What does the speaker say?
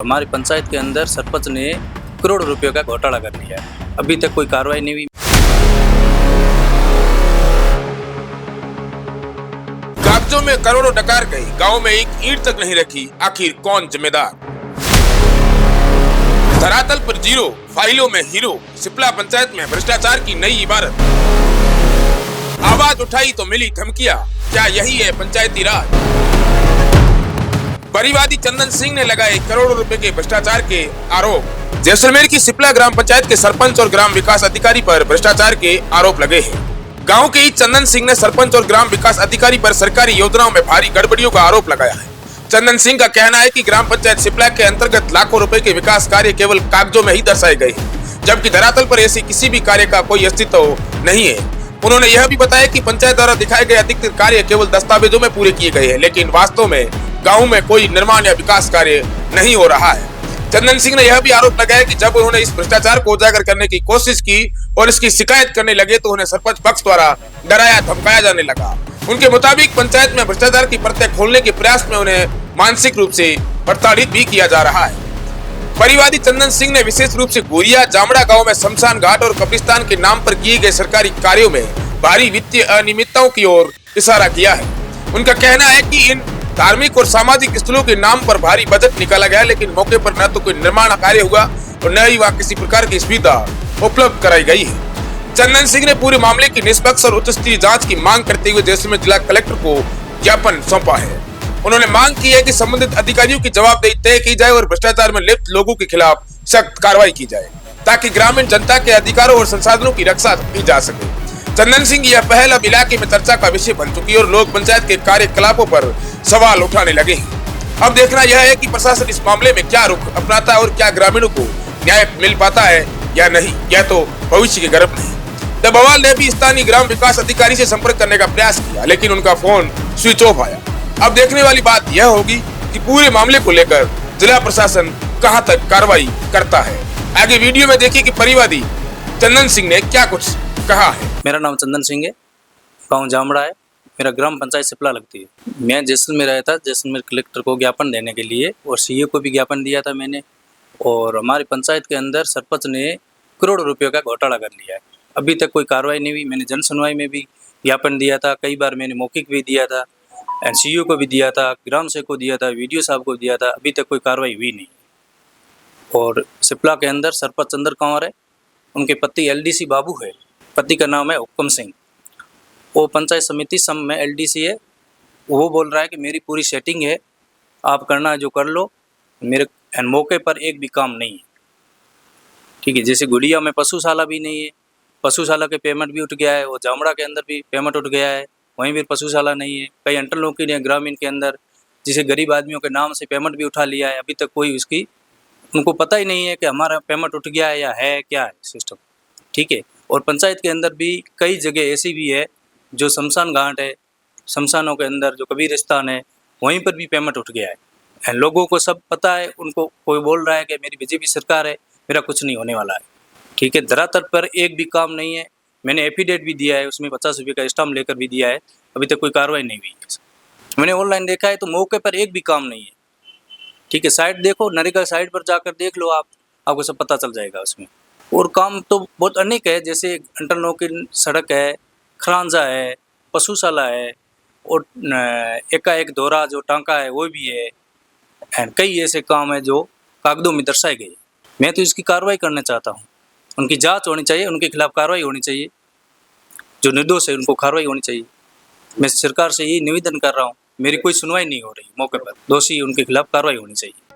हमारी पंचायत के अंदर सरपंच ने करोड़ रुपयों का घोटाला कर लिया है। अभी तक कोई कार्रवाई नहीं हुई। कागजों में करोड़ों डकार गई, गांव में एक ईंट तक नहीं रखी, आखिर कौन जिम्मेदार? धरातल पर जीरो, फाइलों में हीरो, सिपला पंचायत में भ्रष्टाचार की नई इबारत। आवाज उठाई तो मिली धमकियां, क्या यही है पंचायती राज? परिवादी चंदन सिंह ने लगाए करोड़ों रुपए के भ्रष्टाचार के आरोप। जैसलमेर की सिपला ग्राम पंचायत के सरपंच और ग्राम विकास अधिकारी पर भ्रष्टाचार के आरोप लगे हैं। गांव के ही चंदन सिंह ने सरपंच और ग्राम विकास अधिकारी पर सरकारी योजनाओं में भारी गड़बड़ियों का आरोप लगाया है। चंदन सिंह का कहना है कि ग्राम पंचायत सिपला के अंतर्गत लाखों रुपए के विकास कार्य केवल कागजों में ही दर्शाए गए हैं, जबकि धरातल पर ऐसे किसी भी कार्य का कोई अस्तित्व नहीं है। उन्होंने यह भी बताया कि पंचायत द्वारा दिखाए गए अधिकतर कार्य केवल दस्तावेजों में पूरे किए गए हैं, लेकिन वास्तव में गाँव में कोई निर्माण या विकास कार्य नहीं हो रहा है। चंदन सिंह ने यह भी आरोप लगाया कि जब उन्होंने इस भ्रष्टाचार को उजागर करने की कोशिश की और इसकी शिकायत करने लगे तो उन्हें सरपंच पक्ष द्वारा डराया धमकाया जाने लगा। उनके मुताबिक पंचायत में भ्रष्टाचार की परतें खोलने के प्रयास में उन्हें मानसिक रूप से प्रताड़ित भी किया जा रहा है। परिवादी चंदन सिंह ने विशेष रूप से गोरिया जामड़ा गांव में शमशान घाट और कब्रिस्तान के नाम पर किए गए सरकारी कार्यों में भारी वित्तीय अनियमितताओं की ओर इशारा किया है। उनका कहना है कि इन धार्मिक और सामाजिक स्थलों के नाम पर भारी बजट निकाला गया, लेकिन मौके पर न तो कोई निर्माण कार्य हुआ और न ही वहाँ किसी प्रकार की सुविधा उपलब्ध कराई गई है। चंदन सिंह ने पूरे मामले की निष्पक्ष और उच्च स्तरीय जांच की मांग करते हुए जैसलमेर जिला कलेक्टर को ज्ञापन सौंपा है। उन्होंने मांग की है कि संबंधित अधिकारियों की जवाबदेही तय की जाए और भ्रष्टाचार में लिप्त लोगों के खिलाफ सख्त कार्रवाई की जाए, ताकि ग्रामीण जनता के अधिकारों और संसाधनों की रक्षा की जा सके। चंदन सिंह यह पहल अब इलाके में चर्चा का विषय बन चुकी है और लोग पंचायत के कार्यकलापों पर सवाल उठाने लगे हैं। अब देखना यह है कि प्रशासन इस मामले में क्या रुख अपनाता है और क्या ग्रामीणों को न्याय मिल पाता है या नहीं, यह तो भविष्य के गर्भ नहीं। द बवाल ने भी स्थानीय ग्राम विकास अधिकारी से संपर्क करने का प्रयास किया, लेकिन उनका फोन स्विच ऑफ आया। अब देखने वाली बात यह होगी कि पूरे मामले को लेकर जिला प्रशासन कहां तक कार्रवाई करता है। आगे वीडियो में देखिए कि परिवादी चंदन सिंह ने क्या कुछ कहा है। मेरा नाम चंदन सिंह है, गांव जामड़ा है, मेरा ग्राम पंचायत सिपला लगती है। मैं जैसलमेर आया था, जैसलमेर कलेक्टर को ज्ञापन देने के लिए और सीए को भी ज्ञापन दिया था मैंने। और हमारी पंचायत के अंदर सरपंच ने करोड़ रुपयों का घोटाला कर लिया है। अभी तक कोई कार्रवाई नहीं हुई। मैंने जन सुनवाई में भी ज्ञापन दिया था, कई बार मैंने मौखिक भी दिया था, एनसीओ को भी दिया था, ग्राम सेवक को दिया था, वीडियो साहब को दिया था। अभी तक कोई कार्रवाई हुई नहीं। और सिपला के अंदर सरपंच चंद्र कंवर है, उनके पति एलडीसी बाबू है, पति का नाम है हुक्म सिंह। वो पंचायत समिति सम में एलडीसी है। वो बोल रहा है कि मेरी पूरी सेटिंग है, आप करना है जो कर लो, मेरे मौके पर एक भी काम नहीं है। ठीक है, जैसे गुड़िया में पशुशाला भी नहीं है, पशुशाला के पेमेंट भी उठ गया है। वो जामड़ा के अंदर भी पेमेंट उठ गया है, वहीं भी पशुशाला नहीं है। कई अंटलों के लिए ग्रामीण के अंदर जिसे गरीब आदमियों के नाम से पेमेंट भी उठा लिया है। अभी तक कोई उसकी उनको पता ही नहीं है कि हमारा पेमेंट उठ गया है या है क्या है सिस्टम। ठीक है, और पंचायत के अंदर भी कई जगह ऐसी भी है जो शमशान घाट है, शमशानों के अंदर जो कबीरस्तान है, वहीं पर भी पेमेंट उठ गया है। लोगों को सब पता है, उनको कोई बोल रहा है कि मेरी बीजेपी सरकार है, मेरा कुछ नहीं होने वाला है। ठीक है, धरातल पर एक भी काम नहीं है। मैंने एफिडेविट भी दिया है, उसमें 50 रुपये का स्टाम्प लेकर भी दिया है। अभी तक कोई कार्रवाई नहीं हुई है। मैंने ऑनलाइन देखा है तो मौके पर एक भी काम नहीं है। ठीक है, साइट देखो, नरेगा साइट पर जाकर देख लो, आपको सब पता चल जाएगा उसमें। और काम तो बहुत अनेक है, जैसे अंटलों की सड़क है, खरांजा है, पशुशाला है, और एकाएक दौरा जो टांका है वो भी है। एंड कई ऐसे काम है जो कागजों में दर्शाए गए। मैं तो इसकी कार्रवाई करना चाहता हूँ, उनकी जांच होनी चाहिए, उनके खिलाफ कार्रवाई होनी चाहिए। जो निर्दोष है उनको कार्रवाई होनी चाहिए। मैं सरकार से यही निवेदन कर रहा हूँ। मेरी कोई सुनवाई नहीं हो रही, मौके पर दोषी उनके खिलाफ कार्रवाई होनी चाहिए।